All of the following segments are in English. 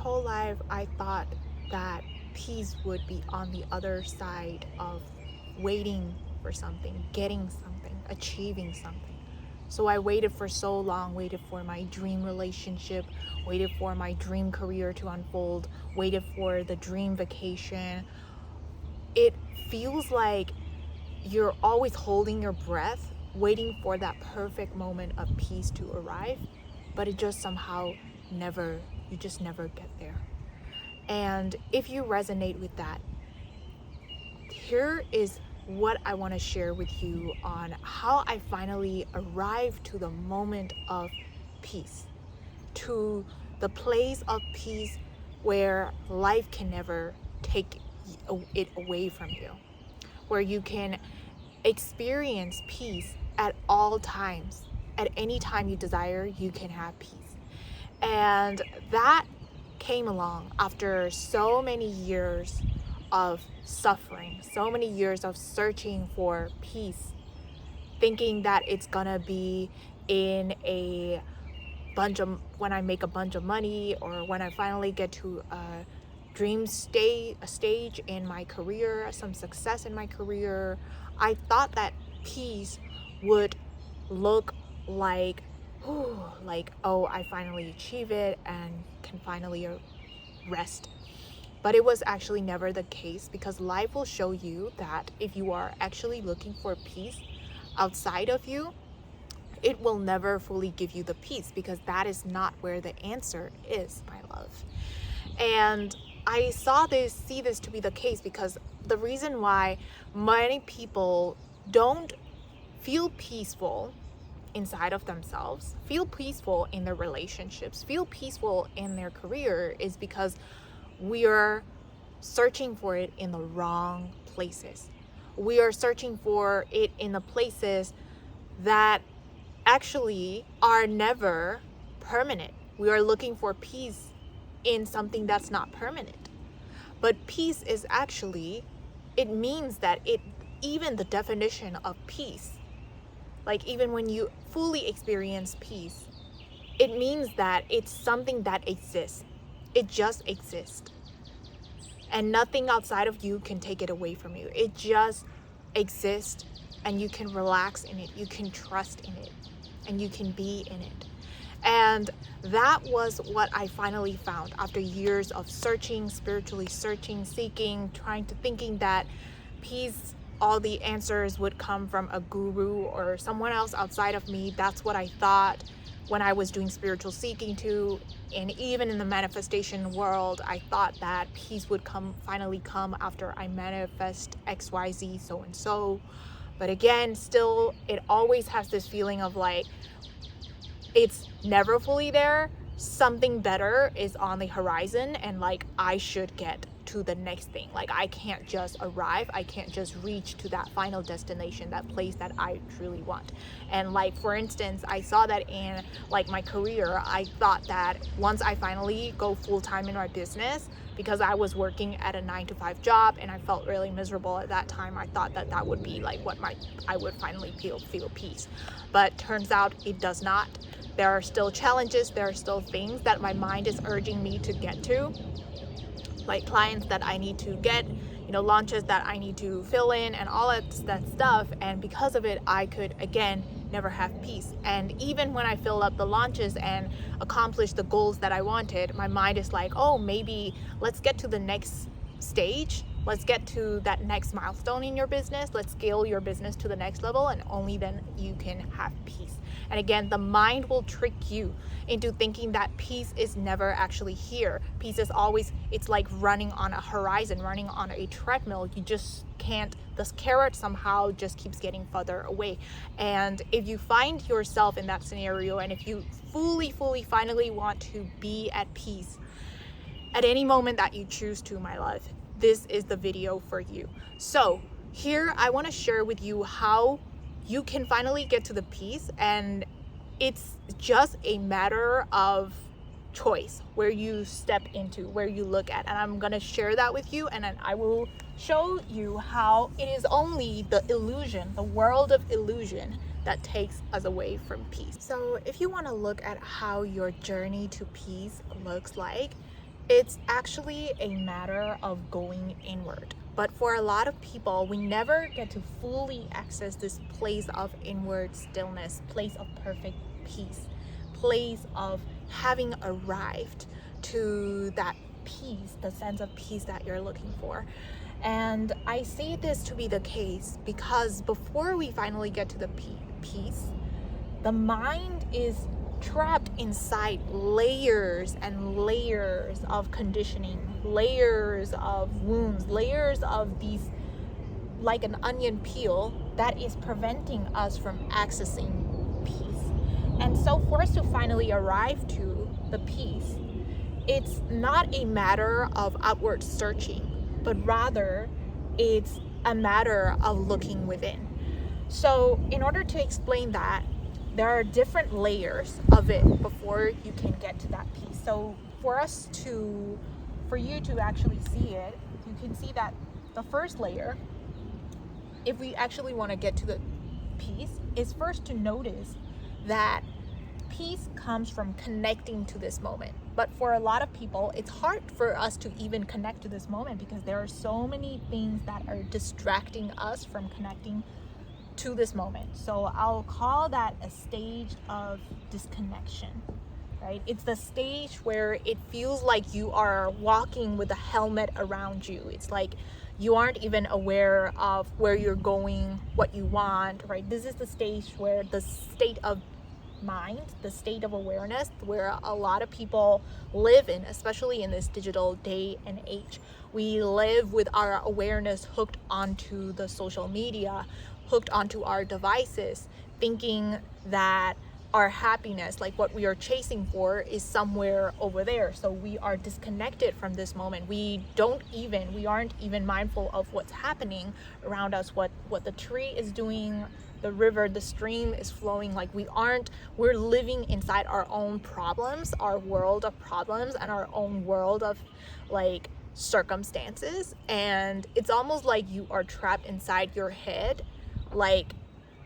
whole life, I thought that peace would be on the other side of waiting for something, getting something, achieving something. So I waited for so long, waited for my dream relationship, waited for my dream career to unfold, waited for the dream vacation. It feels like you're always holding your breath, waiting for that perfect moment of peace to arrive, but it just somehow never, you just never get there. And if you resonate with that, here is what I want to share with you on how I finally arrived to the moment of peace, to the place of peace where life can never take it away from you, where you can experience peace at all times. At any time you desire, you can have peace. And that came along after so many years of suffering, so many years of searching for peace, thinking that it's gonna be in a bunch of, when I make a bunch of money, or when I finally get to a stage in my career, some success in my career. I thought that peace would look like, oh, I finally achieve it and can finally rest. But it was actually never the case, because life will show you that if you are actually looking for peace outside of you, it will never fully give you the peace, because that is not where the answer is, my love. And I see this to be the case, because the reason why many people don't feel peaceful inside of themselves, feel peaceful in their relationships, feel peaceful in their career, is because we are searching for it in the wrong places. We are searching for it in the places that actually are never permanent. We are looking for peace in something that's not permanent. But peace is actually, it means that even the definition of peace, like even when you fully experience peace, it means that it's something that exists. It just exists. And nothing outside of you can take it away from you. It just exists, and you can relax in it. You can trust in it, and you can be in it. And that was what I finally found after years of searching, spiritually searching, seeking, thinking that peace, all the answers would come from a guru or someone else outside of me. That's what I thought when I was doing spiritual seeking too. And even in the manifestation world, I thought that peace would finally come after I manifest XYZ so and so. But again, still, it always has this feeling of like, it's never fully there. Something better is on the horizon, and like I should get to the next thing. Like I can't just arrive, I can't just reach to that final destination, that place that I truly want. And like, for instance, I saw that in like my career. I thought that once I finally go full-time in my business, because I was working at a 9-to-5 job and I felt really miserable at that time, I thought that that would be like what I would finally feel peace. But turns out it does not. There are still challenges, there are still things that my mind is urging me to get to, like clients that I need to get, launches that I need to fill in, and all that stuff. And because of it, I could again never have peace. And even when I fill up the launches and accomplish the goals that I wanted, my mind is like, oh, maybe let's get to the next stage. Let's get to that next milestone in your business. Let's scale your business to the next level, and only then you can have peace. And again, the mind will trick you into thinking that peace is never actually here. Peace is always, it's like running on a horizon, running on a treadmill. You just can't, this carrot somehow just keeps getting further away. And if you find yourself in that scenario, and if you fully, finally want to be at peace at any moment that you choose to, my love, this is the video for you. So here I want to share with you how you can finally get to the peace, and it's just a matter of choice where you step into, where you look at. And I'm going to share that with you, and then I will show you how it is only the illusion, the world of illusion, that takes us away from peace. So if you want to look at how your journey to peace looks like, It's actually a matter of going inward. But for a lot of people, we never get to fully access this place of inward stillness, place of perfect peace, place of having arrived to that peace, the sense of peace that you're looking for. And I say this to be the case because before we finally get to the peace, the mind is trapped inside layers and layers of conditioning, layers of wounds, layers of these, like an onion peel, that is preventing us from accessing peace. And so for us to finally arrive to the peace, it's not a matter of outward searching, but rather it's a matter of looking within. So in order to explain that, there are different layers of it before you can get to that piece. So for you to actually see it, you can see that the first layer, if we actually want to get to the peace, is first to notice that peace comes from connecting to this moment. But for a lot of people, it's hard for us to even connect to this moment because there are so many things that are distracting us from connecting to this moment. So I'll call that a stage of disconnection, right? It's the stage where it feels like you are walking with a helmet around you. It's like you aren't even aware of where you're going, what you want, right? This is the stage where the state of mind, the state of awareness, where a lot of people live in, especially in this digital day and age. We live with our awareness hooked onto the social media, hooked onto our devices, thinking that our happiness, like what we are chasing for, is somewhere over there. So we are disconnected from this moment. We aren't even mindful of what's happening around us, what the tree is doing, the river, the stream is flowing. Like we're living inside our own problems, our world of problems, and our own world of like circumstances. And it's almost like you are trapped inside your head, like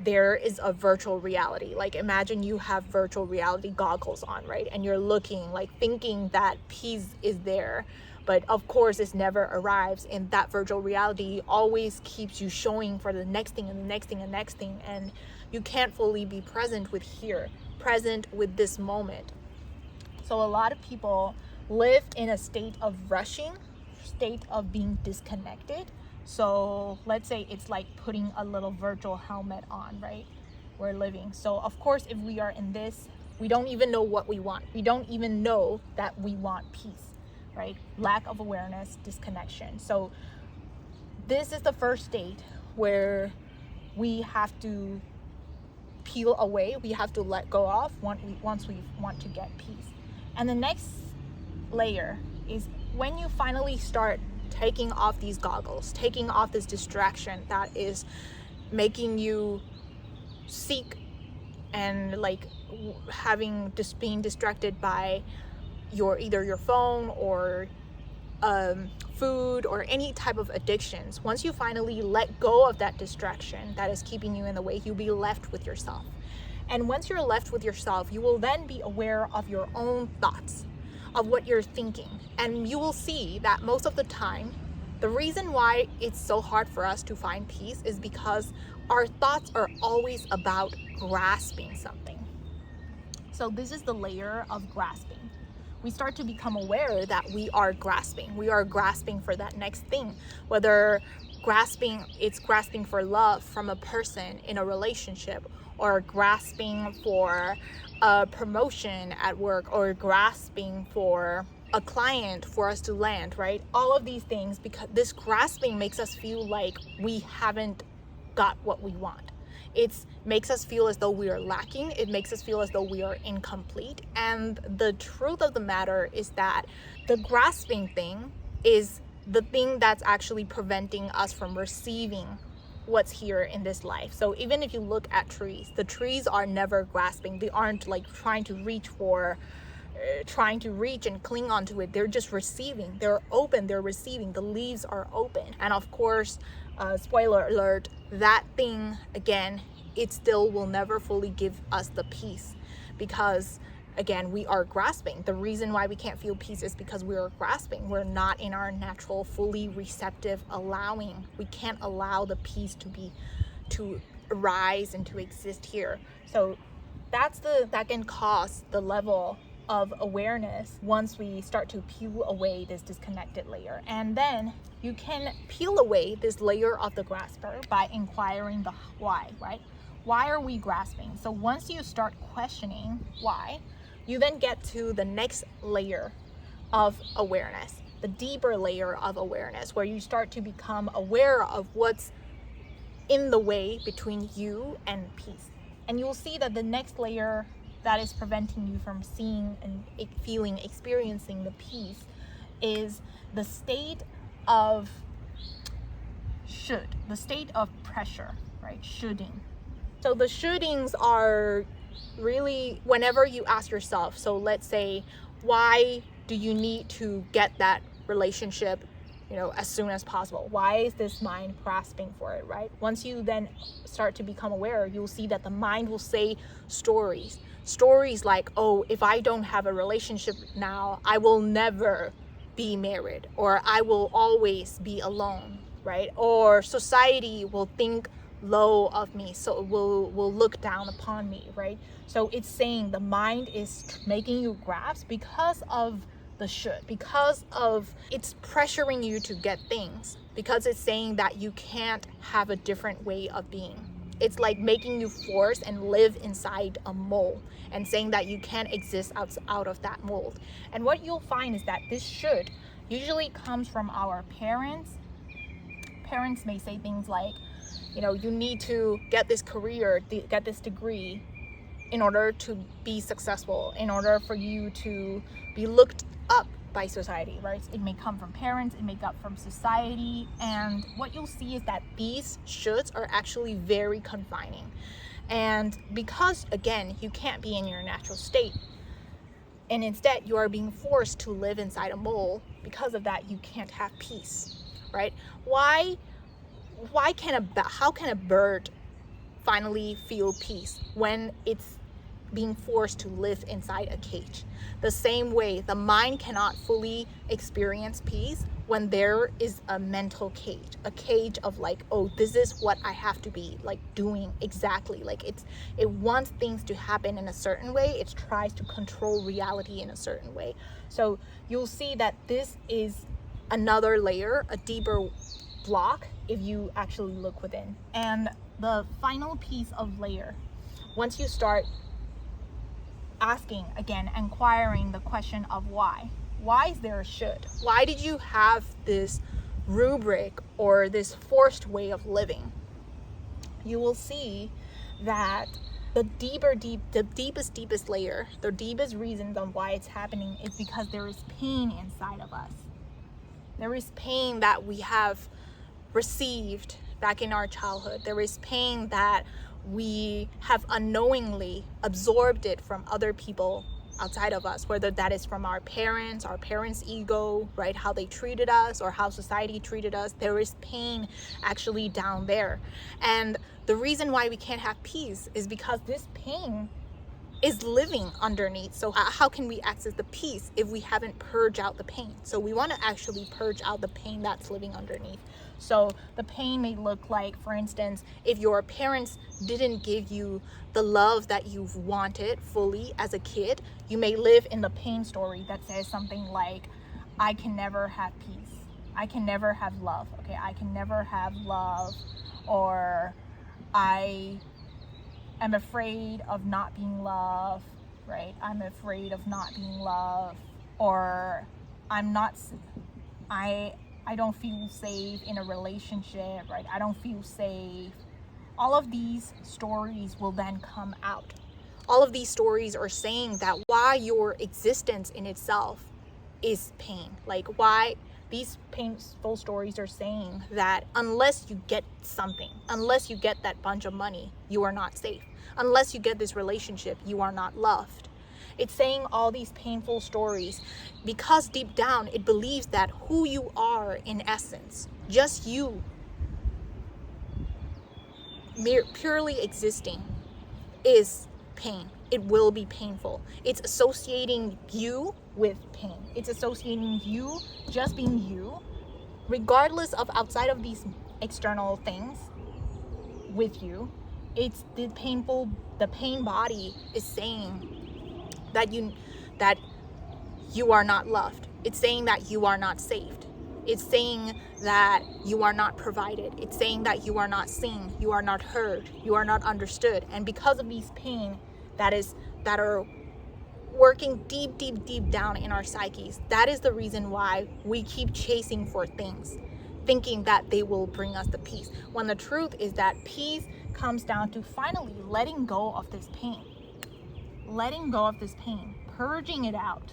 there is a virtual reality. Like imagine you have virtual reality goggles on, right? And you're looking, like thinking that peace is there, but of course it never arrives. And that virtual reality always keeps you showing for the next thing and the next thing and next thing. And you can't fully be present with this moment. So a lot of people live in a state of rushing, state of being disconnected. So let's say it's like putting a little virtual helmet on, right? We're living. So of course, if we are in this, we don't even know what we want. We don't even know that we want peace, right? Lack of awareness, disconnection. So this is the first state where we have to peel away. We have to let go of once we want to get peace. And the next layer is when you finally start taking off these goggles, taking off this distraction that is making you seek and like being distracted by either your phone or food or any type of addictions. Once you finally let go of that distraction that is keeping you in the way, you'll be left with yourself. And once you're left with yourself, you will then be aware of your own thoughts, of what you're thinking. And you will see that most of the time, the reason why it's so hard for us to find peace is because our thoughts are always about grasping something. So this is the layer of grasping. We start to become aware that we are grasping. We are grasping for that next thing, whether it's grasping for love from a person in a relationship, or grasping for a promotion at work, or grasping for a client for us to land, right? All of these things, because this grasping makes us feel like we haven't got what we want. It makes us feel as though we are lacking. It makes us feel as though we are incomplete. And the truth of the matter is that the grasping thing is the thing that's actually preventing us from receiving what's here in this life. So even if you look at trees, the trees are never grasping. They aren't like trying to reach and cling onto it. They're just receiving. They're open. They're receiving. The leaves are open. And of course, spoiler alert, that thing, again, it still will never fully give us the peace, because again, we are grasping. The reason why we can't feel peace is because we are grasping. We're not in our natural, fully receptive allowing. We can't allow the peace to arise and to exist here. So that can cause the level of awareness once we start to peel away this disconnected layer. And then you can peel away this layer of the grasper by inquiring the why, right? Why are we grasping? So once you start questioning why, you then get to the next layer of awareness, the deeper layer of awareness, where you start to become aware of what's in the way between you and peace. And you'll see that the next layer that is preventing you from seeing and feeling, experiencing the peace is the state of the state of pressure, right? Shoulding. So the shouldings are really whenever you ask yourself, so let's say, why do you need to get that relationship, as soon as possible? Why is this mind grasping for it, right? Once you then start to become aware, you'll see that the mind will say stories like, oh, if I don't have a relationship now, I will never be married, or I will always be alone, right? Or society will think low of me, so it will look down upon me, right? So it's saying the mind is making you grasp because of the should, because of it's pressuring you to get things, because it's saying that you can't have a different way of being. It's like making you force and live inside a mold and saying that you can't exist out of that mold. And what you'll find is that this should usually comes from our parents. Parents may say things like, you need to get this career, get this degree in order to be successful, in order for you to be looked up by society, right? It may come from parents, it may come from society, and what you'll see is that these shoulds are actually very confining. And because, again, you can't be in your natural state, and instead you are being forced to live inside a mold, because of that you can't have peace, right? How can a bird finally feel peace when it's being forced to live inside a cage? The same way, the mind cannot fully experience peace when there is a mental cage, a cage of like, oh, this is what I have to be like doing exactly. Like it wants things to happen in a certain way. It tries to control reality in a certain way. So you'll see that this is another layer, a deeper block, if you actually look within. And the final piece of layer, once you start asking again, inquiring the question of why is there a should? Why did you have this rubric or this forced way of living? You will see that the deepest layer, the deepest reasons on why it's happening is because there is pain inside of us. There is pain that we have received back in our childhood. There is pain that we have unknowingly absorbed it from other people outside of us, whether that is from our parents' ego, right? How they treated us or how society treated us. There is pain actually down there. And the reason why we can't have peace is because this pain is living underneath. So how can we access the peace if we haven't purged out the pain? So we want to actually purge out the pain that's living underneath. So the pain may look like, for instance, if your parents didn't give you the love that you've wanted fully as a kid, you may live in the pain story that says something like, I can never have peace. I can never have love. Okay, I can never have love, or I am afraid of not being loved, right? I'm afraid of not being loved, or I don't feel safe in a relationship, right? I don't feel safe. All of these stories will then come out. All of these stories are saying that why your existence in itself is pain. Like why these painful stories are saying that unless you get something, unless you get that bunch of money, you are not safe. Unless you get this relationship, you are not loved. It's saying all these painful stories because deep down it believes that who you are in essence, just you, purely existing, is pain. it will be painful. It's associating you with pain. It's associating you just being you, regardless of outside of these external things with you. It's the pain body is saying that you are not loved. It's saying that you are not saved. It's saying that you are not provided. It's saying that you are not seen, you are not heard, you are not understood. And because of these pain that are working deep down in our psyches, that is the reason why we keep chasing for things, thinking that they will bring us the peace, when the truth is that peace comes down to finally letting go of this pain, purging it out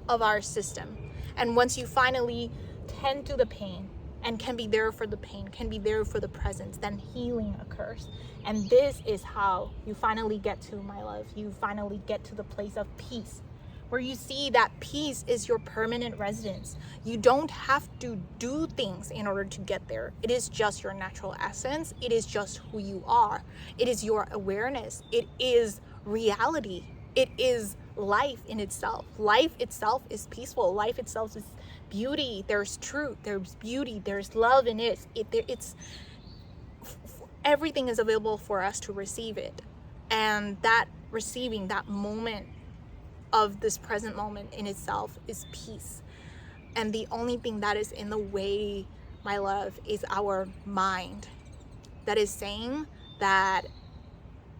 of our system. And once you finally tend to the pain and can be there for the pain, can be there for the presence, then healing occurs. And this is how you finally get to, my love, you finally get to the place of peace, where you see that peace is your permanent residence. You don't have to do things in order to get there. It is just your natural essence. It is just who you are. It is your awareness. It is reality. It is life in itself. Life itself is peaceful. Life itself is beauty. There's truth. There's beauty. There's love in it. Everything is available for us to receive it. And that receiving, that moment of this present moment in itself is peace. And the only thing that is in the way, my love, is our mind that is saying that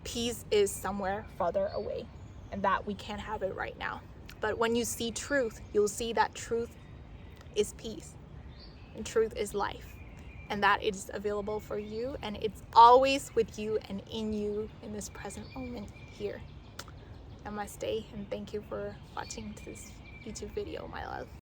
peace is somewhere farther away and that we can't have it right now. But when you see truth, you'll see that truth is peace and truth is life, and that it is available for you, and it's always with you and in you in this present moment here. Namaste, and thank you for watching this YouTube video, my love.